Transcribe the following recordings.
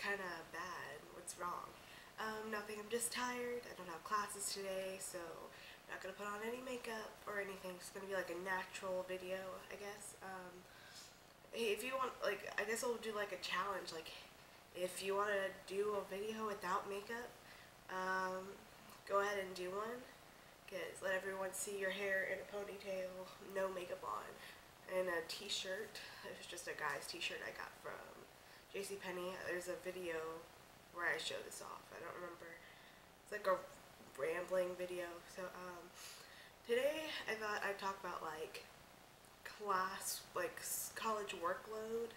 kind of bad. What's wrong? Nothing. I'm just tired. I don't have classes today, so I'm not gonna put on any makeup or anything. It's gonna be like a natural video, I guess. Hey, if you want, like, I guess I'll do like a challenge. Like, if you want to do a video without makeup, go ahead and do one. Cause let everyone see your hair in a ponytail, no makeup on, and a t-shirt. It was just a guy's t-shirt I got from JCPenney. There's a video where I show this off. I don't remember. It's like a rambling video. So today I thought I'd talk about like class, like college workload.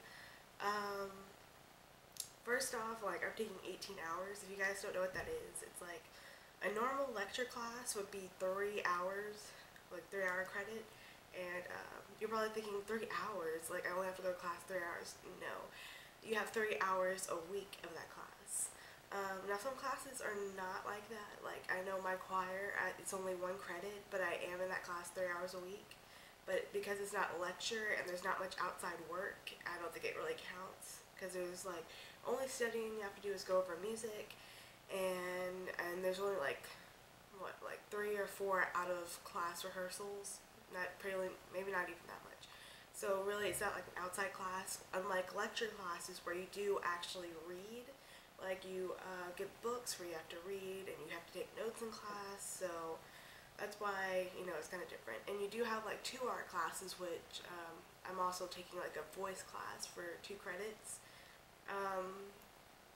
First off, like I'm taking 18 hours. If you guys don't know what that is, it's like a normal lecture class would be 3 hours, like 3-hour credit. And you're probably thinking 3 hours, like I only have to go to class 3 hours. No, you have 3 hours a week of that class. Now some classes are not like that. Like I know my choir, it's only 1 credit, but I am in that class 3 hours a week. But because it's not a lecture and there's not much outside work, I don't think it really counts. Because there's like, only studying you have to do is go over music, and there's only like, what, like 3 or 4 out of class rehearsals. Not really, maybe not even that much. So really it's not like an outside class, unlike lecture classes where you do actually read. Like you get books where you have to read and you have to take notes in class, so that's why, you know, it's kind of different. And you do have like 2-hour classes, which I'm also taking like a voice class for 2 credits.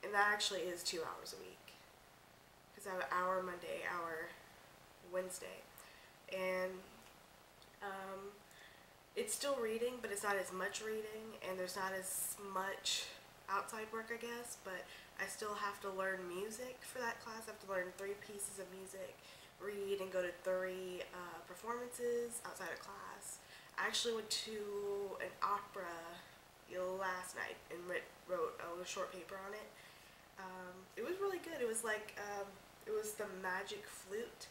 And that actually is 2 hours a week. Because I have an hour Monday, hour Wednesday. And it's still reading, but it's not as much reading, and there's not as much outside work, I guess, but I still have to learn music for that class. I have to learn 3 pieces of music, read, and go to 3 performances outside of class. I actually went to an opera last night and wrote a short paper on it. It was really good. It was like, it was the Magic Flute,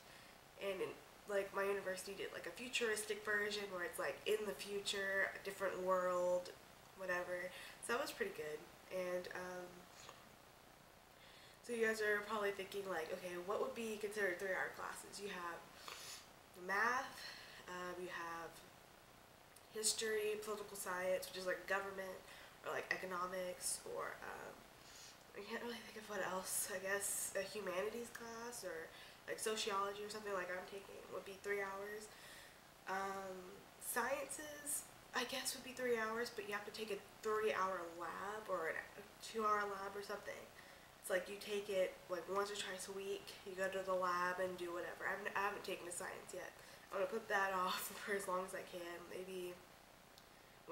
and like my university did like a futuristic version where it's like in the future, a different world, whatever. So that was pretty good. And so you guys are probably thinking like, okay, what would be considered 3-hour classes? You have math, you have history, political science, which is like government, or like economics, or I can't really think of what else. I guess a humanities class or like sociology or something like I'm taking would be 3 hours. Sciences, I guess, would be 3 hours, but you have to take a 3-hour lab or a 2-hour lab or something. It's like you take it like once or twice a week. You go to the lab and do whatever. I haven't taken a science yet. I'm gonna put that off for as long as I can. Maybe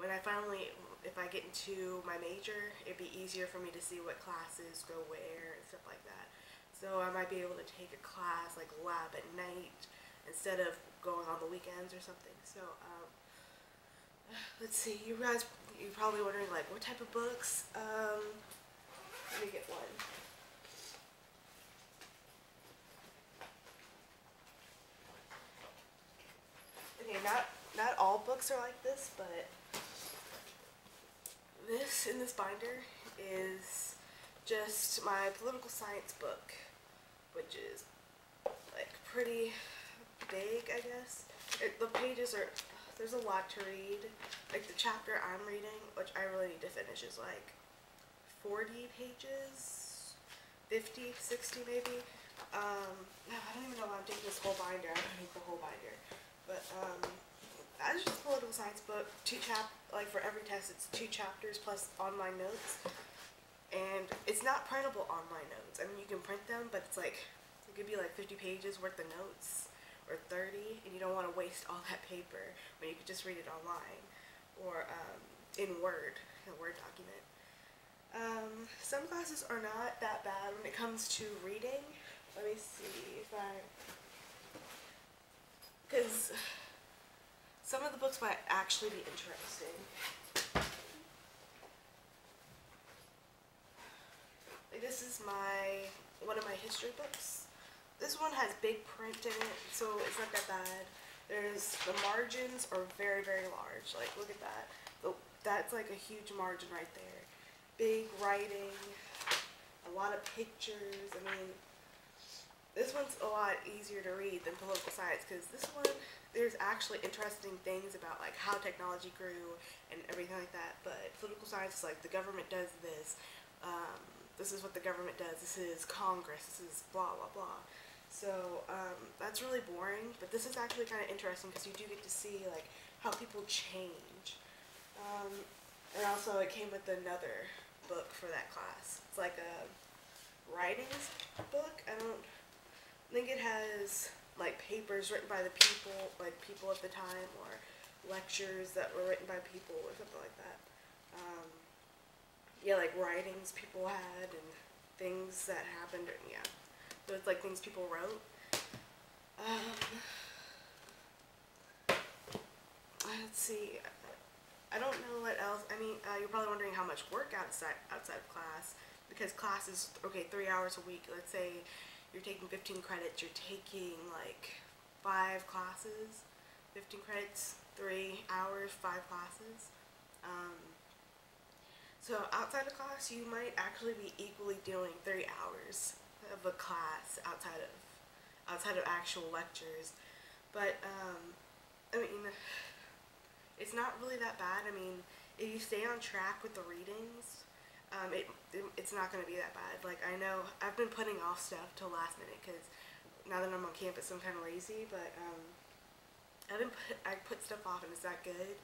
when I finally, if I get into my major, it'd be easier for me to see what classes go where and stuff like that. So I might be able to take a class like lab at night instead of going on the weekends or something. So let's see. You're probably wondering like what type of books. Let me get one. Okay, not all books are like this, but this in this binder is just my political science book, which is like pretty big, I guess. The pages are, there's a lot to read. Like the chapter I'm reading, which I really need to finish, is like 40 pages, 50, 60 maybe. No, I don't even know why I'm taking this whole binder. I don't need the whole binder. But that's just a political science book. Like for every test, it's 2 chapters plus online notes. And it's not printable online notes. I mean, you can print them, but it's like, it could be like 50 pages worth of notes, or 30, and you don't want to waste all that paper when you could just read it online, or in Word, a Word document. Some classes are not that bad when it comes to reading. Let me see if because some of the books might actually be interesting. Like this is one of my history books. This one has big print in it, so it's not that bad. The margins are very, very large. Like, look at that. That's like a huge margin right there. Big writing. a lot of pictures. I mean, this one's a lot easier to read than political science because this one, there's actually interesting things about like how technology grew and everything like that. But political science is like the government does this. This is what the government does. This is Congress. This is blah blah blah. So that's really boring. But this is actually kind of interesting because you do get to see like how people change. And also it came with another book for that class. It's like a writings book. I think it has like papers written by the people, like people at the time, or lectures that were written by people or something like that. Yeah, like writings people had and things that happened. Yeah, so it's like things people wrote. Let's see. I don't know what else. I mean, you're probably wondering how much work outside of class, because class is, okay, 3 hours a week. Let's say you're taking 15 credits. You're taking like 5 classes, 15 credits, 3 hours, 5 classes. So outside of class, you might actually be equally doing 3 hours of a class outside of actual lectures. But I mean, it's not really that bad. I mean, if you stay on track with the readings, it's not going to be that bad. Like, I know I've been putting off stuff till last minute because now that I'm on campus, I'm kind of lazy. But I put stuff off and it's not good.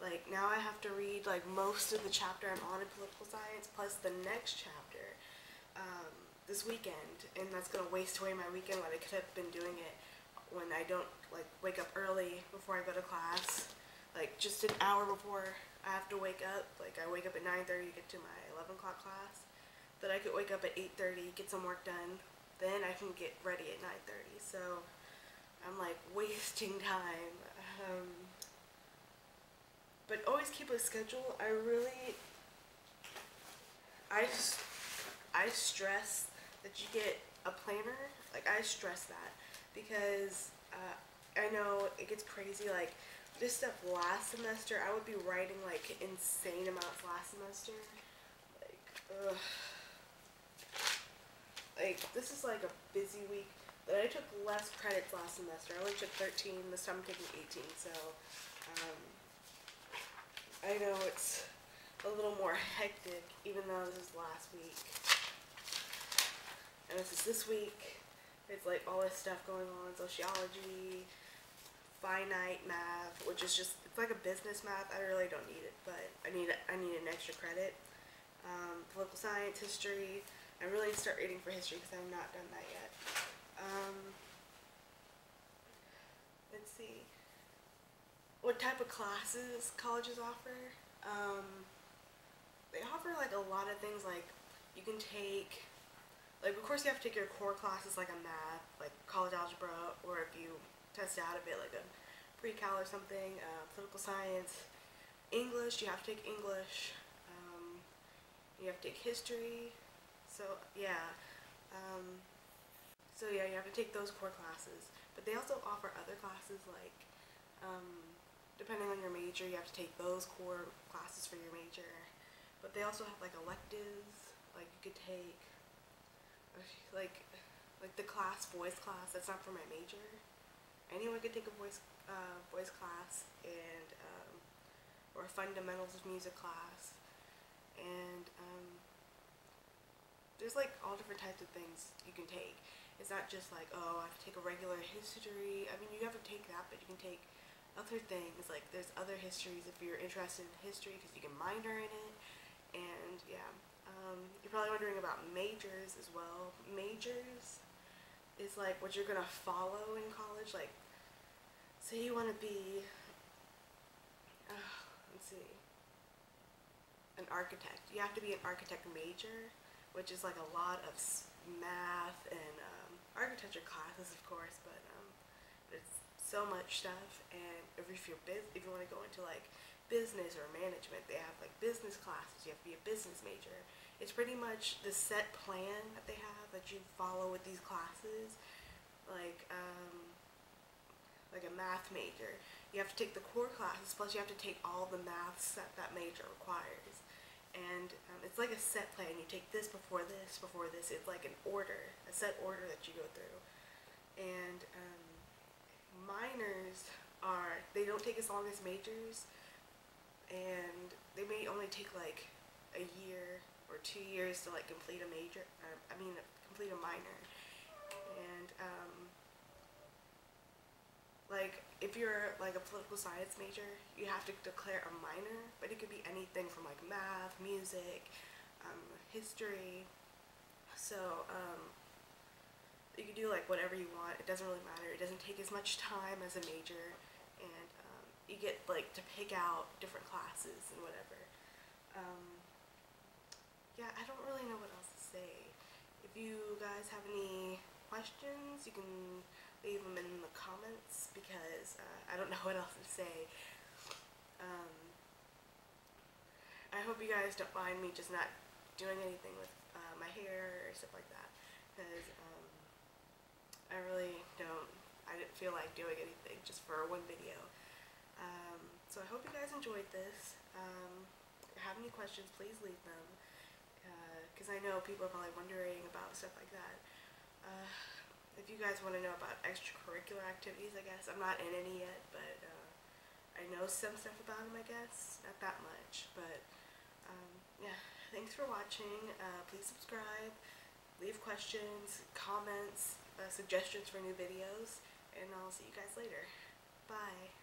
Like, now I have to read like most of the chapter I'm on in political science plus the next chapter this weekend, and that's going to waste away my weekend when I could have been doing it when I don't like wake up early before I go to class. Like just an hour before I have to wake up. Like I wake up at 9:30 to get to my 11 o'clock class. Then I could wake up at 8:30, get some work done. Then I can get ready at 9:30. So I'm like wasting time. But always keep a schedule. I stress that you get a planner. Like I stress that because I know it gets crazy. Like this stuff last semester, I would be writing like insane amounts last semester. Like, ugh. Like this is like a busy week. But I took less credits last semester. I only took 13. This time I'm taking 18. So I know it's a little more hectic, even though this is last week. And this week. It's like all this stuff going on, sociology, finite math, which is just, it's like a business math. I really don't need it, but I need an extra credit. Political science, history. I really need to start reading for history because I've not done that yet. Let's see. What type of classes colleges offer? They offer like a lot of things. Like you can take, like of course you have to take your core classes like a math, like college algebra, or if you test out a bit like a pre-cal or something, political science, English, you have to take English, you have to take history, so yeah, you have to take those core classes, but they also offer other classes like, depending on your major, you have to take those core classes for your major, but they also have like electives, like you could take, like the voice class, that's not for my major. Anyone could take a voice class, and or fundamentals of music class, and there's like all different types of things you can take. It's not just like, oh, I have to take a regular history. I mean, you have to take that, but you can take other things. Like there's other histories if you're interested in history, because you can minor in it. And yeah, you're probably wondering about majors as well. Majors is like what you're gonna follow in college. Like, say you want to be, let's see, an architect. You have to be an architect major, which is like a lot of math and architecture classes, of course, but it's so much stuff. And if you want to go into like business or management, they have like business classes. You have to be a business major. It's pretty much the set plan that they have that you follow with these classes. Like a math major, you have to take the core classes, plus you have to take all the maths that major requires. and it's like a set plan. You take this before this before this. It's like an order, a set order that you go through. And minors they don't take as long as majors, and they may only take like a year or 2 years to like complete a major. Complete a minor. And like if you're like a political science major, you have to declare a minor, but it could be anything from like math, music, history. So you can do like whatever you want. It doesn't really matter. It doesn't take as much time as a major, and you get like to pick out different classes and whatever. Um, yeah, I don't really know what else to say. If you guys have any questions, you can leave them in the comments, because I don't know what else to say. Um, I hope you guys don't mind me just not doing anything with my hair or stuff like that, because I didn't feel like doing anything just for one video. So I hope you guys enjoyed this. If you have any questions, please leave them, because I know people are probably wondering about stuff like that. If you guys want to know about extracurricular activities, I guess. I'm not in any yet, but I know some stuff about them, I guess. Not that much, but yeah. Thanks for watching. Please subscribe, leave questions, comments, suggestions for new videos, and I'll see you guys later. Bye.